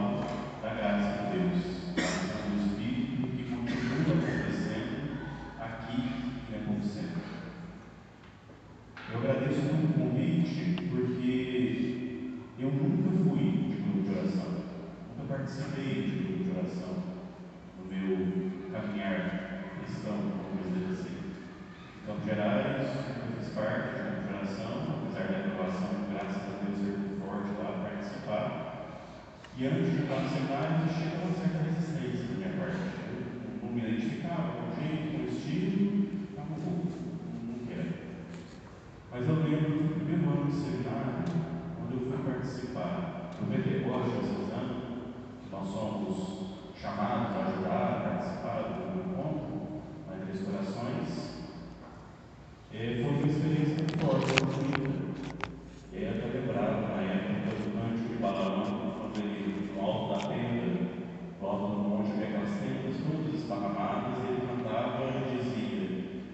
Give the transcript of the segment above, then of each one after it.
sinal da graça de Deus, da ação do Espírito, que continua acontecendo aqui em Nepomuceno Centro. Eu agradeço muito o convite, porque eu nunca fui de grupo de oração, nunca participei de grupo de oração no meu caminhar cristão, vamos dizer assim. Em Campos Gerais, eu fiz parte de grupo de oração, apesar da aprovação, graças a Deus, ser muito forte lá para participar. E antes de entrar no seminário, existia uma certa resistência da minha parte. Eu não me identificava com o jeito, com o estilo, não quero. Mas eu lembro que no primeiro ano do seminário, quando eu fui participar do Pentecostes diocesano, nós somos chamados a ajudar, a participar do encontro nas Três Corações, foi uma experiência muito forte na minha vida. E aí eu lembrava na época do cântico de Balaão, quando ele, no alto da tenda, no alto do monte, havia aquelas tendas todas esparramadas, e ele cantava e dizia: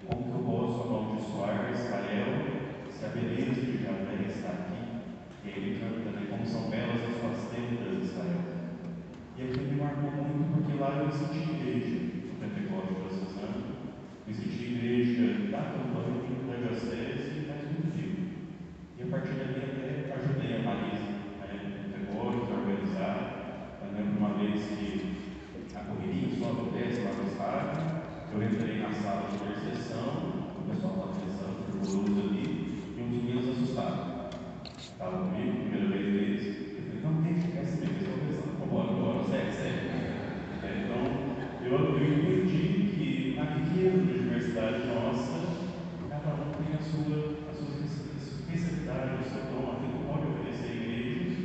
como que eu posso amaldiçoar Israel, se a beleza de Javé está aqui? E aí ele canta, né, como são belas as suas tendas, Israel. E aquilo me marcou muito, porque lá eu me senti igreja, no Pentecostes diocesano, me senti igreja da campanha, da diocese, mas muito vivo. E a partir dali até ajudei a Marisa, no Pentecostes, a organizar. Eu lembro uma vez que a correria sobe e desce lá no estádio, eu entrei na sala de intercessão, o pessoal estava pensando fervoroso ali, e uns meninos assustados. Estavam comigo, primeira vez deles. Eu falei: não, deixa, quer saber, eles estão pensando, vambora, segue. Então, eu entendi que na vida da universidade nossa, cada um tem a sua especialidade, o seu dom, aquilo que pode oferecer à igreja.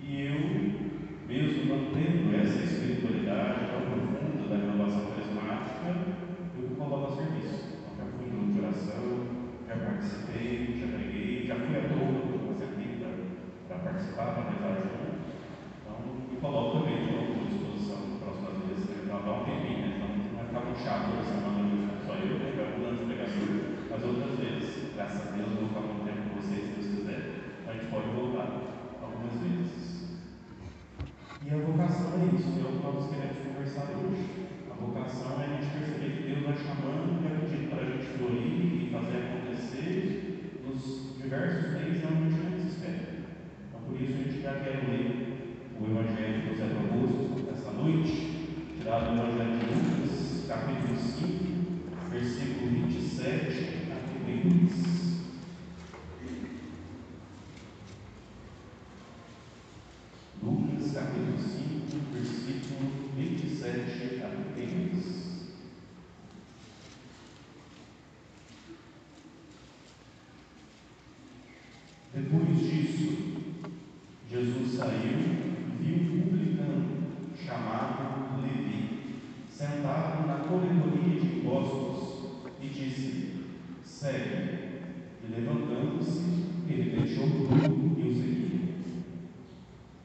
E eu, mesmo não tendo essa espiritualidade tão profunda da renovação carismática, eu me coloco a serviço. Então, já fui em grupo de oração, já participei, já preguei, já fui à toa, porque eu sentei para participar, para rezar junto. Então, me coloco também de novo à disposição das próximas vezes, para dar um tempinho, né? Então, não vai ficar muito chato toda semana, só eu, né? Vai mudando de pregador, mas outras vezes, graças a Deus, vou ficar muito tempo com vocês, se Deus quiser, a gente pode voltar algumas vezes. E a vocação é isso, é o que nós queremos conversar hoje. A vocação é a gente perceber que Deus vai chamando, vai pedindo para a gente florir e fazer acontecer nos diversos meios onde a gente não se espera. Então, por isso, a gente já quer ler o Evangelho do Zé Augusto essa noite, tirado do Evangelho de Lucas, capítulo 5, versículo 27 a 32. Lucas, capítulo 5, versículo 27 a 32. Depois disso, Jesus saiu e viu um publicano chamado Levi, sentado na coletoria de impostos, e disse: segue. E levantando-se, ele deixou tudo e o seguiu.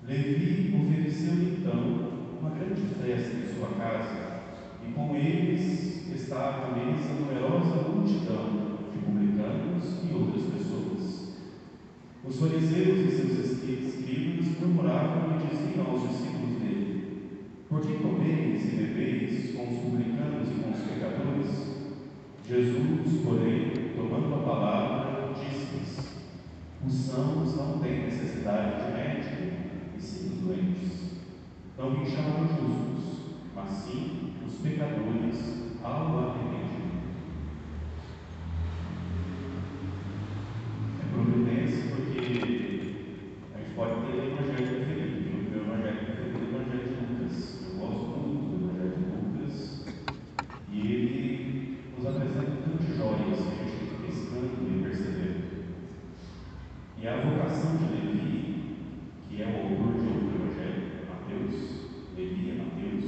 Levi ofereceu então uma grande festa em sua casa, e com eles estava à mesa numerosa multidão de publicanos e outras pessoas. Os fariseus e seus escribas murmuravam e diziam aos discípulos dele: por que comeis e bebeis com os publicanos e com os pecadores? Jesus, porém, tomando a palavra, disse-lhes: os sãos não têm necessidade de médico, e sim os doentes. Não vim chamar os justos, mas sim os pecadores ao arrependimento. É providência, porque a gente pode ter o Evangelho preferido. O meu Evangelho preferido é o Evangelho de Lucas. Eu gosto muito do Evangelho de Lucas, e ele nos apresenta tantas joias que a gente tem que ir pescando e percebendo. E a vocação de Levi, que é o autor de outro Evangelho, Mateus, Levi é Mateus,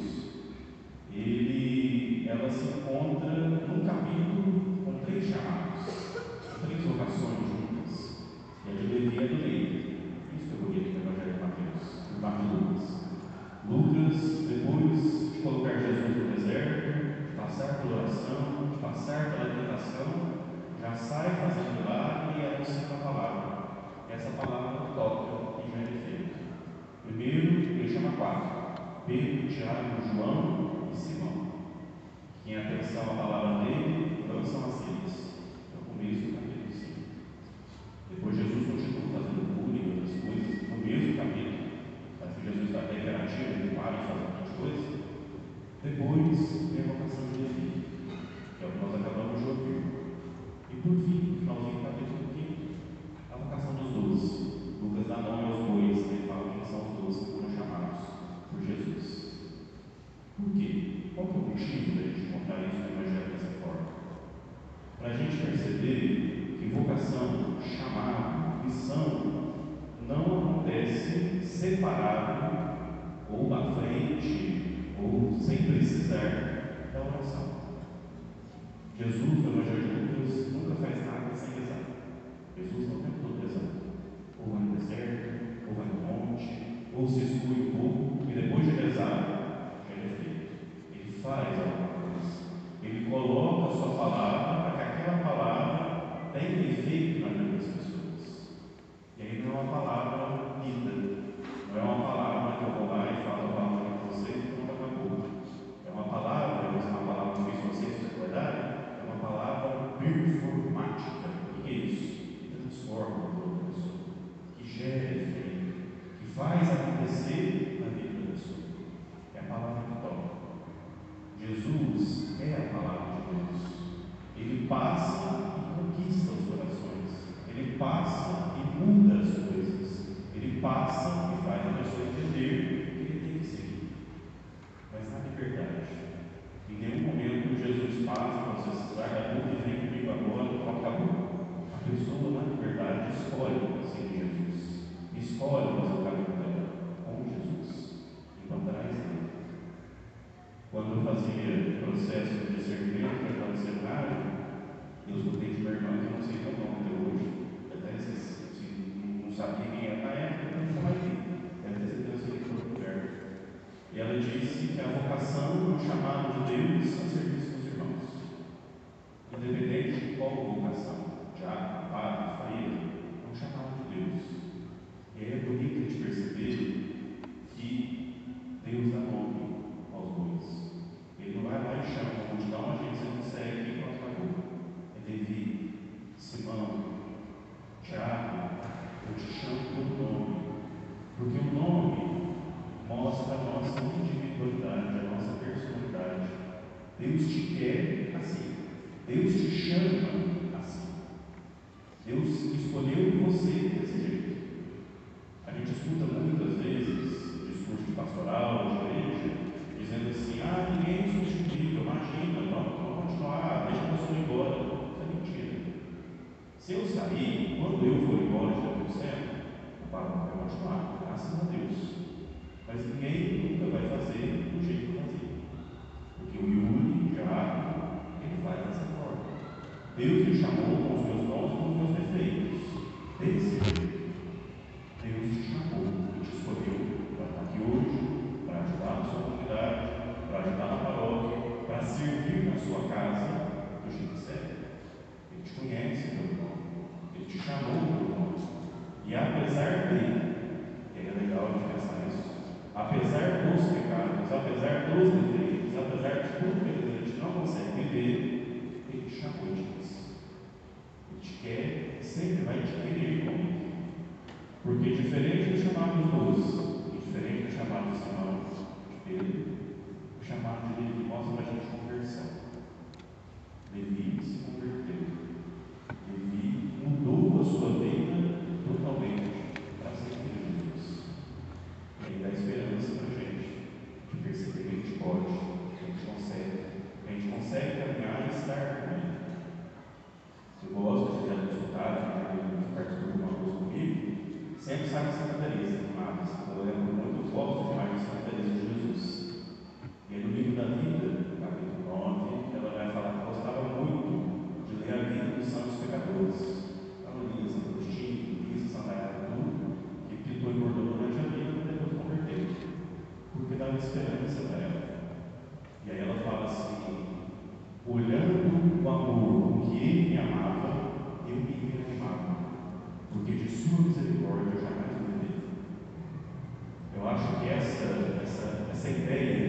ela se encontra num capítulo com 3 chamados, com 3 vocações juntas. E a de Levi é do meio. Isso que eu bonito no Evangelho de Mateus, no Lucas. Lucas, depois de colocar Jesus no deserto, de passar pela oração, de passar pela tentação, já sai fazendo milagre e anunciando a palavra. Essa palavra toca e já é feita. Primeiro, ele chama 4. Pedro, Tiago, João e Simão. Quem atenção à palavra dele, lançam as redes. É o começo do capítulo 5. Depois Jesus continua fazendo cura e outras coisas no mesmo capítulo. Parece que Jesus está até imperativo, ele para de fazer outras coisas. Depois vem a vocação de Levi, que é o que nós acabamos de ouvir. E por fim, no finalzinho do capítulo 5, a vocação dos 12. Lucas dá nome aos bois, ele fala quem são os 12 que foram chamados por Jesus. Por quê? Qual que é o motivo da gente contar isso no Evangelho dessa forma? Para a gente perceber que vocação, chamado, missão não acontece separado ou à frente ou sem precisar da oração. Jesus, no Evangelho de Lucas, nunca faz nada sem rezar. Jesus está o tempo todo rezando. Ou vai no deserto, ou vai no monte, ou se exclui um pouco, e depois de rezar, já é feito. Ele faz alguma coisa. Ele coloca a sua palavra para que aquela palavra tenha efeito na vida das pessoas. E aí não é uma palavra lida, não é uma palavra que eu vou lá e falo a palavra para vocês e pronto, acabou. É uma palavra, mas é uma palavra que fez vocês se acordarem, é uma palavra performática. O que é isso? Que transforma toda pessoa, que gera efeito, que faz acontecer na vida da pessoa. É a palavra que toca. Jesus é a palavra de Deus. Ele passa e conquista os corações. Ele passa e muda as coisas. Ele passa e faz a pessoa entender que ele tem que seguir. Mas na liberdade. Em nenhum momento Jesus passa, você larga a boca e vem comigo agora, acabou. A pessoa na liberdade escolhe seguir Jesus. Escolhe fazer o caminho dela com Jesus. Então traz ele. Quando eu fazia processo de discernimento para entrar no seminário, eu escutei de meu irmão, que eu não sei o nome até hoje, até não sabia quem era na época, então não chamava aqui. Deve ter certeza que foi no governo. E ela disse que a vocação é um chamado de Deus a serviço dos irmãos. Independente de qual vocação, diácono, padre, freira, é um chamado de Deus. E aí é bonito de perceber que Deus dá nome aos bois. Ele não vai lá e chama a multidão, a gente não segue e pronto, acabou. É Levi, Simão, Tiago, eu te chamo pelo nome, porque o nome mostra a nossa individualidade, a nossa personalidade. Deus te quer assim, Deus te chama assim. Deus escolheu você desse jeito. A gente escuta muitas vezes discurso de pastoral, de igreja, dizendo assim: ninguém é substituível, imagina, vamos continuar, deixa a pessoa ir embora. Isso é mentira. Se eu sair, quando eu for embora de dentro do céu, a palavra vai continuar, graças a Deus. Mas ninguém nunca vai fazer do jeito que eu fazia. Porque o Yuri, o diabo, ele faz dessa forma. Deus me chamou com os meus dons e com os meus defeitos. Desse jeito. Deus te chamou e te escolheu para estar aqui hoje, para ajudar na sua comunidade, para ajudar na paróquia, para servir na sua casa do jeito certo. Ele te conhece pelo nome, ele te chamou pelo nome. E apesar dele, e é legal de pensar nisso, apesar dos pecados, apesar dos defeitos, apesar de tudo que a gente não consegue viver, ele te chamou de Deus. Ele te quer, sempre vai te querer com ele. Porque diferente do chamado de 12, e diferente do chamado de Simão, de Pedro, o chamado de Levi mostra para a gente conversão. Levi se converteu. Levi mudou a sua vida totalmente para seguir Jesus. E aí dá esperança para a gente de perceber que a gente pode, que a gente consegue caminhar e estar com ele. Eu gosto de ter escutado, que participou de alguma coisa comigo. Sempre sai de Santa Teresa, amados. Eu lembro muito, eu gosto demais de Santa Teresa de Jesus. E aí no livro da vida, no capítulo 9, ela vai falar que gostava muito de ler a vida dos santos pecadores. Ela lia Santo Agostinho, lia Santa Catarina, que pintou e bordou durante a vida e depois converteu. Porque dava esperança para ela. E aí ela fala assim: olhando o amor com que ele me amava, eu me reanimava. Porque de sua misericórdia eu jamais duvidei. Eu acho que essa ideia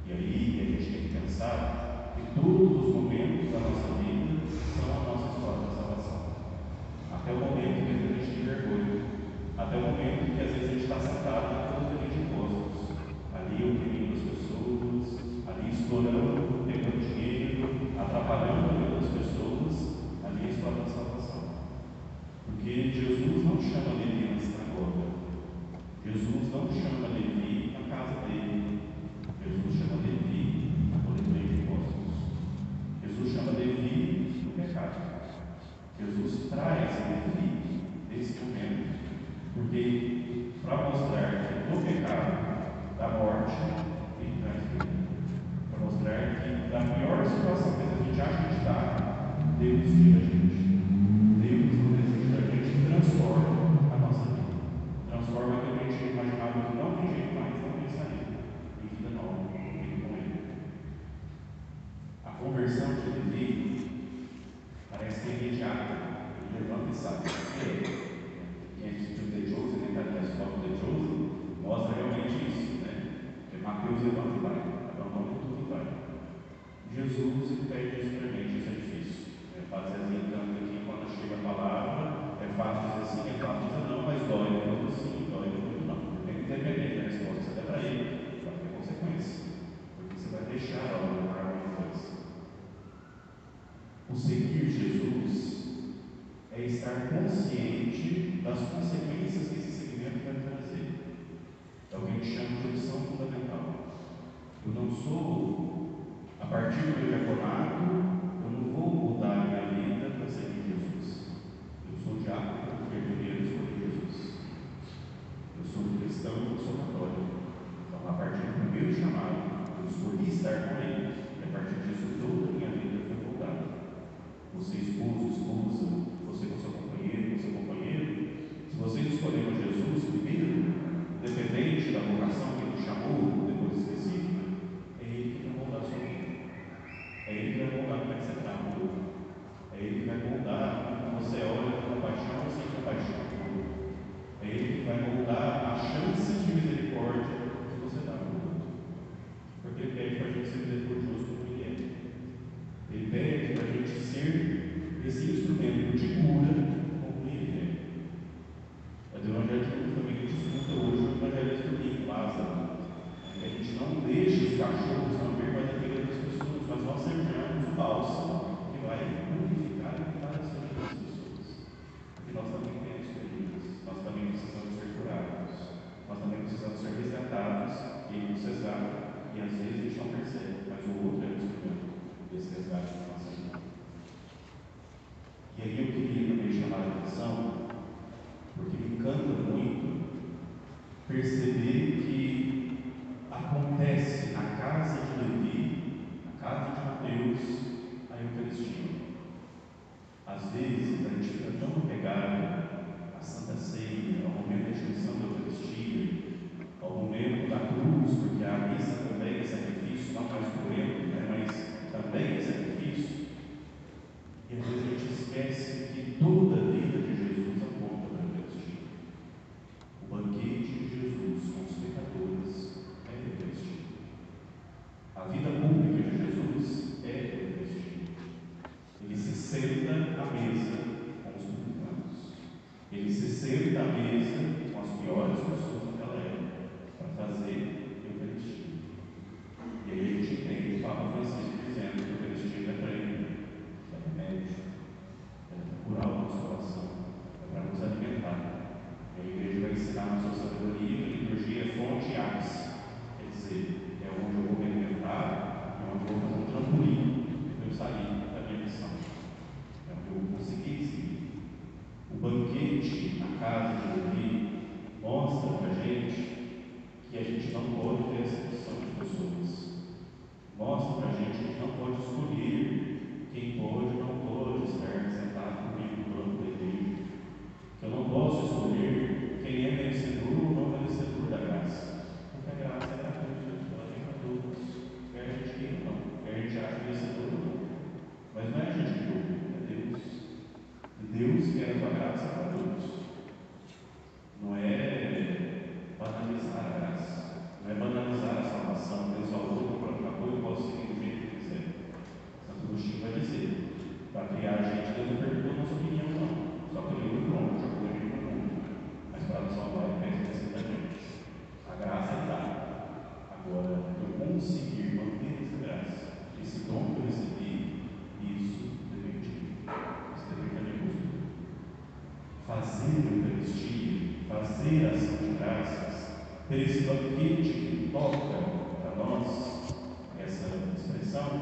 E aí a gente tem que pensar que todos os momentos da nossa vida são a nossa história da salvação. Até o momento que às vezes a gente tem vergonha, até o momento que às vezes a gente está sentado na conta de impostos, ali oprimindo as pessoas, ali explorando, pegando dinheiro, atrapalhando a vida das pessoas, ali é a história da salvação. Porque Jesus não chama Levi na sinagoga, Jesus não chama Levi na casa dele, Jesus chama Levi na coletoria de impostos, Jesus chama Levi no pecado. Jesus traz Levi nesse momento, porque para mostrar que no pecado da morte ele traz vida, para mostrar que da pior situação que a gente acha que está, Deus tira a gente. Deus, no desejo da gente, transforma a nossa vida. Transforma aquilo que a gente imaginava que não tem jeito mais, não tem saída. Em vida nova, em vida com Ele. A conversão de Levi parece que é imediata. Ele levanta e sabe. Quem assistiu The Chosen, quem está ali na escola The Chosen, mostra realmente isso, né? Porque Mateus levanta e vai, abandona tudo e vai. Jesus, ele pede isso para a gente, isso é difícil. Zezinho canta aqui, quando chega a palavra, é fácil dizer sim, é fácil dizer não, mas dói depois sim, dói depois não. Independente da resposta que você der para ele, vai ter consequência, porque você vai deixar a obra para alguma coisa. O seguir Jesus é estar consciente das consequências que esse seguimento vai trazer. É o que a gente chama de opção fundamental. Eu não sou, a partir do meu diaconato, eu não vou mudar a minha vida para seguir Jesus. Eu sou diácono porque primeiro escolhi Jesus. Eu sou cristão, eu sou católico. Então, a partir do primeiro chamado, eu escolhi estar com Ele. E a partir disso, toda a minha vida foi moldada. Você esposo, esposa, você com seu companheiro, se vocês escolheram Jesus primeiro, independente da vocação que Ele chamou, depois específica, é Ele que vai moldar a sua vida. É Ele que vai moldar como é que você trata o outro. É Ele que vai moldar como você olha com compaixão ou sem compaixão para o outro. É Ele que vai moldar as chances de misericórdia que você dá para o outro. Porque Ele pede para a gente ser misericordioso como Ele é. Ele pede para a gente ser esse instrumento de cura como Ele é. Mas o Evangelho de Lucas também a gente escuta hoje o Evangelho do domingo, Lázaro. Que a gente não deixa os cachorros lamber mais a ferida das pessoas, mas nós sejamos o bálsamo que vai purificar e cuidar das feridas das pessoas. Porque nós também temos feridas, nós também precisamos ser curados, nós também precisamos ser resgatados, e Ele nos resgata, e às vezes a gente não percebe, mas o outro é o instrumento desse resgate da nossa vida. E aí eu queria também chamar a atenção, porque me encanta muito perceber que acontece na casa de Levi, na casa de Mateus, a Eucaristia. Às vezes a gente fica tão apegado à Santa Ceia, ao momento da instituição da Eucaristia, ao momento da cruz, porque a missa também é sacrifício, não mais correndo, né, mas também é sacrifício. E às vezes a gente esquece que toda a vida de Jesus aponta para a Eucaristia. O banquete de Jesus com os pecadores é a Eucaristia. A vida pública de Jesus é a Eucaristia. Ele se senta à mesa com os publicanos. Ele se senta à mesa com as piores pessoas daquela época para fazer Eucaristia. E aí a gente entende o Papa Francisco dizendo que a Eucaristia é para ele, é remédio, é para curar o nosso coração, é para nos alimentar. E a igreja vai ensinar na sua sabedoria que a liturgia é fonte e ápice. Quer dizer, é onde eu vou me alimentar, é onde eu vou fazer um trampolim para eu sair da minha missão. É onde eu vou conseguir seguir. O banquete na casa de Levi mostra para a gente que a gente não pode ter essa opção de pessoas. Mostra para a gente que a gente não pode escolher quem pode e não pode estar sentado comigo no banco da igreja. Que eu não posso escolher quem é merecedor ou não merecedor da graça. Porque a graça é gratuita, ela vem para todos. Quer a gente queira ou não, quer a gente ache merecedor ou não. Mas não é a gente que ouve, é Deus. E Deus quer a tua graça para todos. Não é banalizar a graça, não é banalizar a salvação. Deus salvou para ter esse banquete que toca para nós, essa expressão,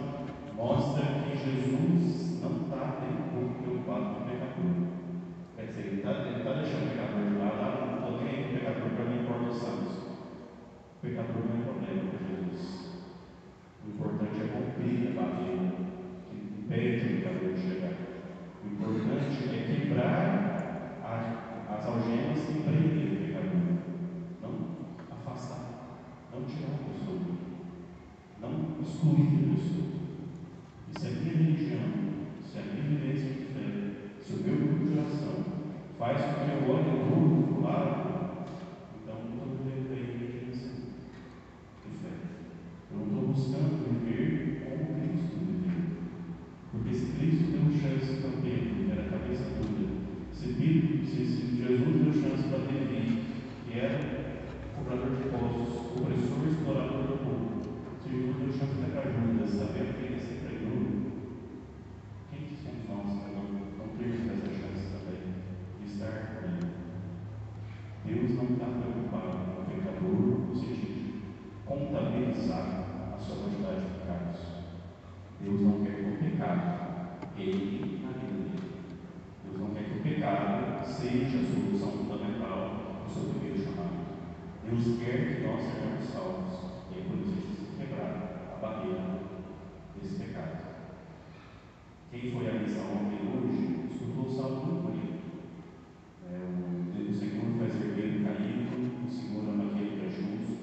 mostra que Jesus não está nem um pouco preocupado com o pecador. Quer dizer, ele está deixando o pecador de lado, não estou nem o pecador para mim importa os santos. O pecador não é problema para Jesus. O importante é cumprir a barreira que impede o pecador de chegar. O importante é quebrar as algemas que prendem o pecador. Não afastar, não tirar a pessoa, não excluir a pessoa. E se a minha religião, se a minha vivência de fé, se o meu grupo de oração faz com que eu olhe duro para o lado, então eu não estou vivendo bem a minha dimensão de fé. Eu não estou buscando viver como Cristo viveu. Porque se Cristo deu chance para Pedro, que era a cabeça dura, se Jesus deu chance para Levi, que era cobrador de impostos, opressor e explorador do povo, se Jesus deu chance para Judas, sabendo que ele se entregou, quem que somos nós para não termos essa chance também de estar com ele? Deus não está preocupado com o pecador no sentido de contabilizar a sua quantidade de pecados. Deus não quer que o pecado reine na vida dele. Deus não quer que o pecado seja a solução fundamental do seu primeiro chamado. Deus quer que nós sejamos salvos. E é por isso que a gente precisa quebrar a barreira desse pecado. Quem foi à missão ontem hoje escutou o salmo muito bonito. O Senhor faz herdeiro caído, o Senhor ama aquele que é justo,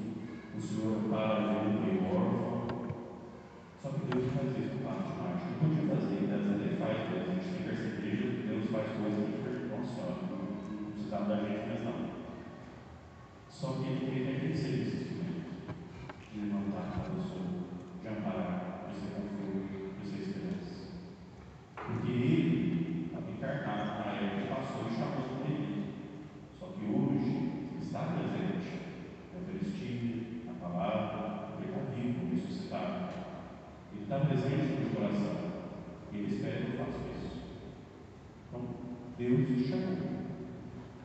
o Senhor ampara o viúvo e o órfão. Só que Deus não faz isso com passo de mágica. Não podia fazer, Deus até faz, a gente tem percebido que Deus faz coisas que a gente nossa senhora, não precisava da gente, mas não. Só que ele tem que a gente ser esse instrumento de levantar a pessoa, de amparar, de ser conforto, de ser esperança. Porque ele, encarnado na época, passou e chamou o Levi. Só que hoje está presente na Eucaristia, na palavra, porque está vivo, ressuscitado. Ele está presente no meu coração. E ele espera que eu faça isso. Então, Deus te chamou.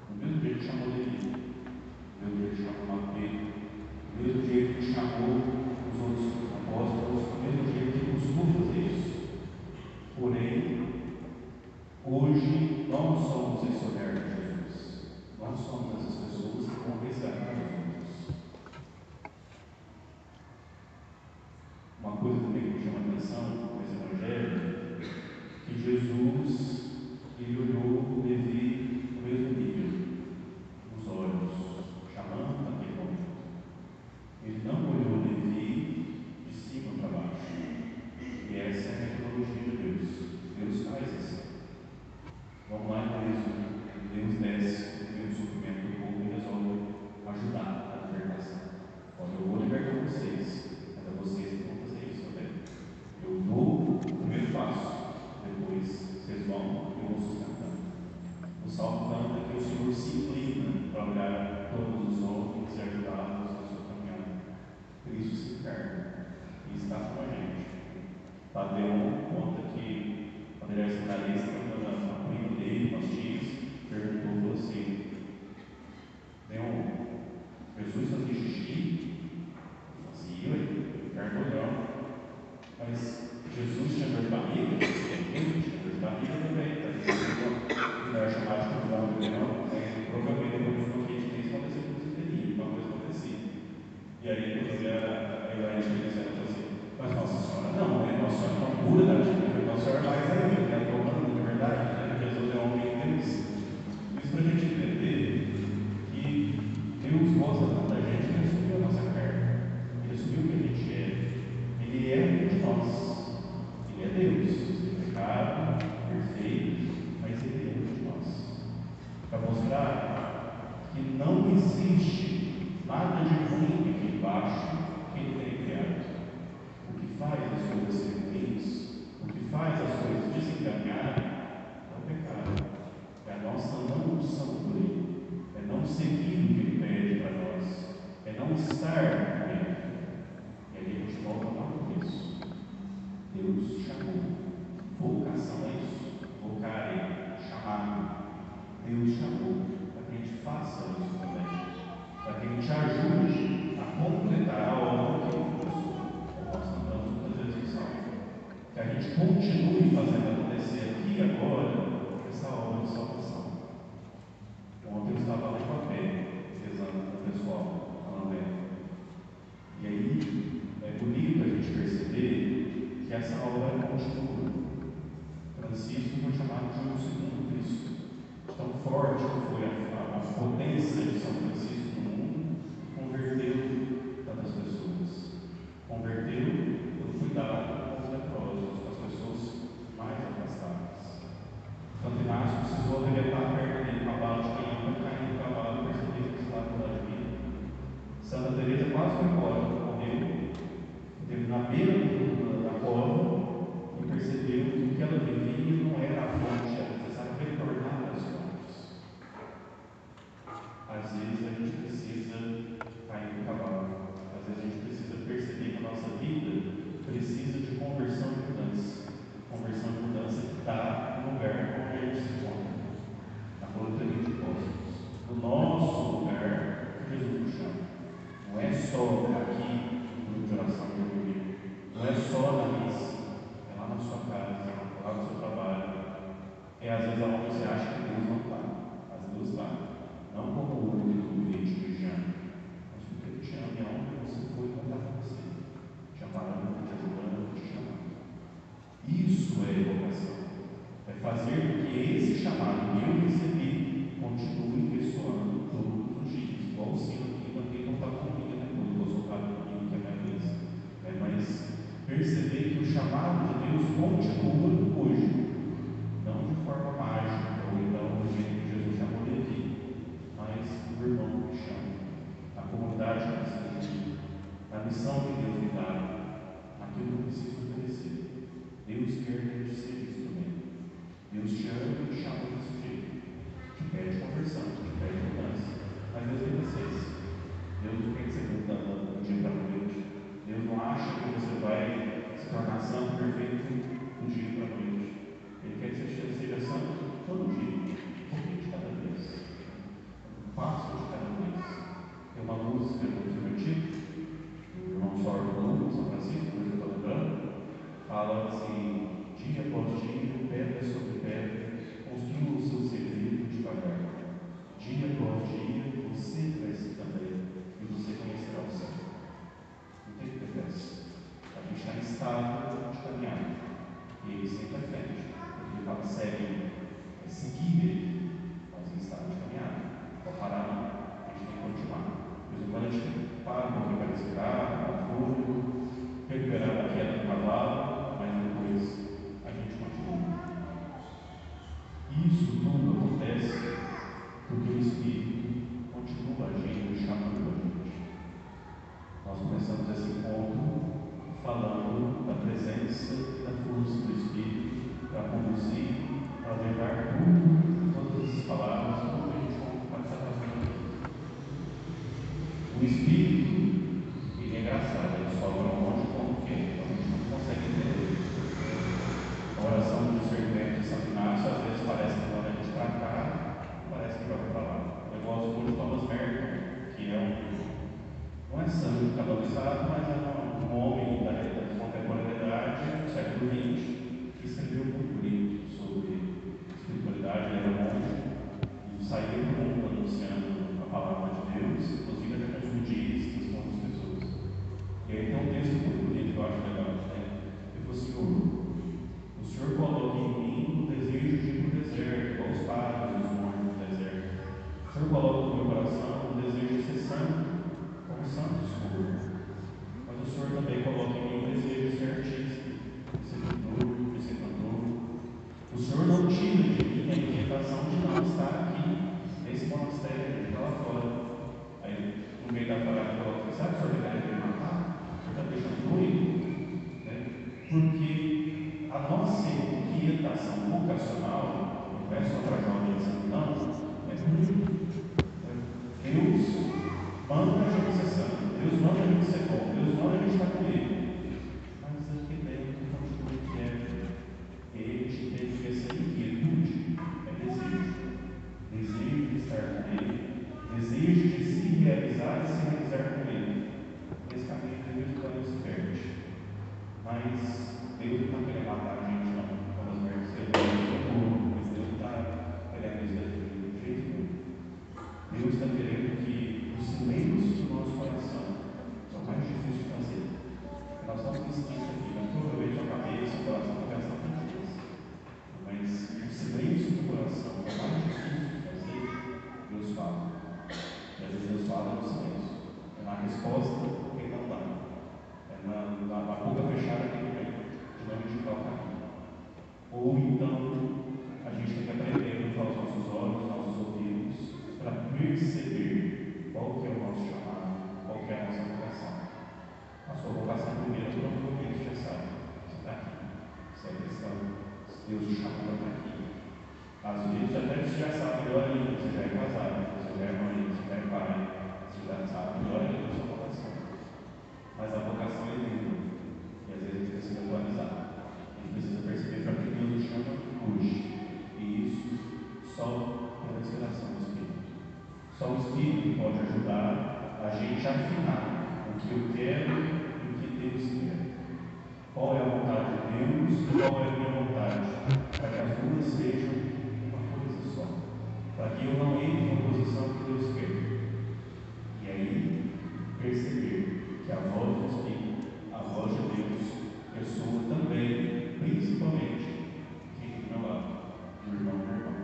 Do mesmo jeito que chamou Levi, do mesmo jeito que chamou Pedro, do mesmo jeito que chamou os outros apóstolos, do mesmo jeito que costuma fazer isso. Porém, hoje nós somos esse olhar de Jesus. Nós somos essas pessoas que vão resgatar os outros. Uma coisa também que me chama a atenção nesse evangelho, que Jesus, ele olhou Levi no mesmo nível, nos olhos, chamando naquele momento. Ele não olhou Levi de cima para baixo. E essa é a metodologia de Deus. Deus faz assim. Vamos lá em Êxodo. Deus desce no meio do sofrimento do povo e resolve ajudar a libertação. Olha, eu vou libertar vocês, mas a vocês que vão fazer isso também. Eu dou o primeiro passo, depois vocês vão e eu vou sustentando. O Salmo canta que o Senhor se inclina para olhar todos os homens e ajudá-los na sua caminhada. Cristo se encarna e está com a gente. Tadeon conta que, quando ele era seminarista, a prima dele, umas tias, perguntou, falou assim: Deon, Jesus fazia xixi? Fazia, ele encarnou não. Mas Jesus tinha dor de barriga? Ele tinha dor de barriga também. Ele era chamado de convidado do Deon, provavelmente depois do que a gente fez, aconteceu com os inteirinhos, uma coisa acontecia. E aí, depois a Elaine falou assim: mas Nossa Senhora não, né? Nossa Senhora não cura da gente, Nossa Senhora mais ainda, que ela está humana, de verdade, né? Jesus é homem de Deus. Isso para a gente entender que Deus gosta tanto da gente que ele assumiu a nossa carne, ele assumiu o que a gente é, ele é de nós, ele é Deus, sem pecado, perfeito, mas ele é de nós. Para mostrar que não existe nada de ruim aqui embaixo que ele tenha criado. O que faz as coisas serem ruins, o que faz as coisas desencaminharem, é o pecado. É a nossa não opção por ele. É não seguir o que ele pede para nós. É não estar com ele. E aí a gente volta lá no começo. Deus chamou. Vocação é isso. Vocare, chamado. Deus chamou para que a gente faça isso também. Para que a gente ajude gente continue fazendo acontecer aqui e agora essa obra de salvação. Ontem eu estava lá em papel, rezando com o pessoal, falando bem. E aí é bonito a gente perceber que essa obra continua. Francisco foi chamado de um segundo Cristo. Tão forte que foi a potência de São Francisco no mundo, converteu tantas pessoas. Converteu pelo cuidado com os leprosos, com as pessoas mais afastadas. Santo Inácio precisou arrebentar a perna dele, cavalo de canhão, para cair no cavalo e perceber que estava da vida. Santa Teresa quase foi embora, morreu, esteve na beira da cova e percebeu que o que ela vivia não era a fonte, era necessário retornar às fontes. Às vezes a gente precisa cair no cavalo, às vezes a gente precisa perceber que a nossa vida precisa de conversão e mudança. Conversão e mudança que está no lugar onde a gente se encontra, na coletoria de apóstolos, no nosso lugar que Jesus nos chama. Não é só aqui no grupo de oração de hoje, não é só na missa, é lá na sua casa, é lá no seu trabalho, é às vezes aonde você acha que Deus não está, mas Deus está, não como o único vídeo de Jean, mas porque Ele te ama e aonde você foi, não está com você, te amparando, te ajudando, te chamando. Isso é vocação, é fazer com que esse chamado que eu recebi continue ressoando todos os dias, igual o sino aqui, quem não está comigo depois, eu vou soltar comigo que é mais vez. Mas perceber que o chamado de Deus continua hoje, não de forma mágica, ou então do jeito que Jesus chamou de aqui, mas o irmão que chama, a comunidade que precisa de mim, a missão que Deus me dá, aquilo que eu preciso oferecer. Deus quer que a gente seja instrumento. Deus te ama e te chama desse jeito. Te pede conversão, te pede mudança. Mas Deus tem paciência. Deus não quer que você muda do dia para a noite. Deus não acha que você vai se tornar santo perfeito do dia para a noite. Ele quer que você seja santo todo dia, um pouquinho de cada vez, um passo de cada vez. Tem uma música do Divertido, do irmão Sordo, São Francisco, que eu estou lembrando, fala assim: dia após dia, pedra sobre pedra, construa o seu segredo devagar. Dia após dia, você cresce também e você conhecerá o céu. Não tem que ter pressa. A gente está em estado de caminhada e ele sempre à frente. Ele fala segue, é seguir ele, mas em estado de caminhada. Não parar não, a gente tem que continuar. De vez em quando a gente para um pouquinho para respirar, para fôlego, recuperar a queda do cavalo, mas depois a gente continua. Isso tudo acontece porque o Espírito continua agindo e chamando a gente. Nós começamos esse encontro falando da presença e da força do Espírito para conduzir, para levar tudo, todas essas palavras, como a gente vai estar fazendo aqui. O Espírito, ele é engraçado, ele sobe um monte como que então a gente não consegue entender. A oração do servente de Santo Inácio às vezes parece que vai a gente para cá, parece que vai para lá. Eu gosto muito de Thomas Merton, que não é santo canonizado, mas é um homem da contemporaneidade do século XX, que escreveu um livro sobre espiritualidade. Ele era monge e saía do mundo anunciando a palavra de Deus, inclusive até com os budistas, com outras pessoas. E aí tem um texto muito bonito que eu acho legal, né? Ele falou assim: o Senhor coloca em mim o desejo de ir para o deserto, igual os padres, os monges do deserto. O Senhor coloca no meu coração o desejo de ser santo, como santos foram. Mas o Senhor também coloca em mim o desejo de ser artista, de ser pintor, de ser cantor. O Senhor não tira de mim a inquietação de não estar aqui, nesse monastério, de lá fora. Aí, no meio da parada, eu coloco: sabe que o Senhor deve me matar? O Senhor está deixando doido? Né? Porque a nossa inquietação vocacional, não é só para jovens, não, é comigo. Deus manda a gente ser santo, Deus manda a gente ser bom, Deus manda a gente estar com Ele. Mas aqui dentro continua inquieto. Ele te tem que essa inquietude é desejo. Desejo de estar com Ele, desejo de se realizar e se realizar com Ele. Esse caminho de vez em quando se perde. Mas Deus não está querendo matar a gente, não. Como as mulheres escreveram, mas Deus não está querendo isso da gente, de jeito nenhum. Deus está querendo que os silêncios do nosso coração são mais difíceis de fazer. Nós estamos ensinando isso aqui, mas provavelmente a cabeça, o coração está gastando muito disso. Mas o silêncio do coração é mais difícil de fazer, Deus fala. E às vezes Deus fala no silêncio. É na resposta que Ele não dá. É na boca fechada que Ele vem, de não indicar o caminho. Ou então, a gente tem que aprender a usar os nossos olhos, os nossos ouvidos, para perceber qual que é o nosso chamado, qual que é a nossa vocação. A sua vocação primeira, provavelmente já sabe. Você está aqui. Você é cristão. Deus te chamou para estar aqui. Às vezes até você já sabe melhor ainda. Você já é casado, você já é mãe, você já é pai. Você já sabe melhor ainda a sua vocação. Mas a vocação é linda. E às vezes a gente precisa atualizar. A gente precisa perceber para que Deus nos chama hoje. E isso só pela inspiração do Espírito. Só o Espírito pode ajudar a gente a afinar o que eu quero e o que Deus quer. Qual é a vontade de Deus e qual é a minha vontade? Para que as duas sejam uma coisa só. Para que eu não entre na posição que Deus quer. E aí, perceber que a voz do Espírito, a voz de Deus, ressoa também, principalmente, quem está do meu lado, do irmão do irmão.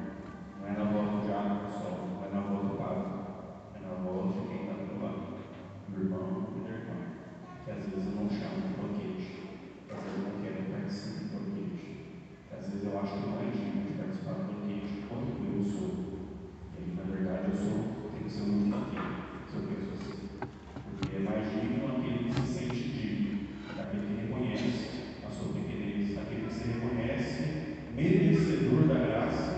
Não é na voz do diabo do sol, não é na voz do padre, é na voz de quem está do meu lado, do irmão e da irmã. Que às vezes eu não chamo de banquete, que às vezes eu não quero participar do banquete, que às vezes eu acho que não é digno de participar do banquete quando eu sou. E aí, na verdade, eu sou, tem que ser o último aqui, se eu penso assim. Porque é mais digno aquele que se sente digno, aquele que reconhece a sua pequenez, aquele que se reconhece merecedor da graça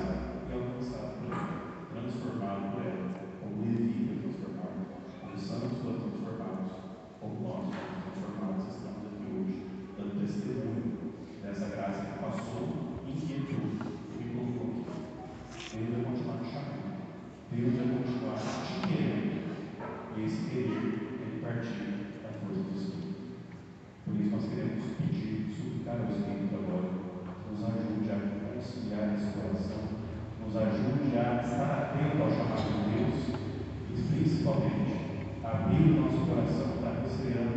e alcançado por ela, transformado por ela, como Levi foi transformado, como santos foram transformados, como nós fomos transformados, estamos aqui hoje, dando testemunho dessa graça que passou, inquietou e me colocou aqui. Deus vai continuar te chamando, Deus vai continuar te querendo, e esse querer é partir da força do Espírito. Por isso nós queremos pedir, suplicar ao Espírito agora, que nos ajude a conciliar esse coração, nos ajude a estar atento ao chamado de Deus e principalmente a abrir o nosso coração para receber a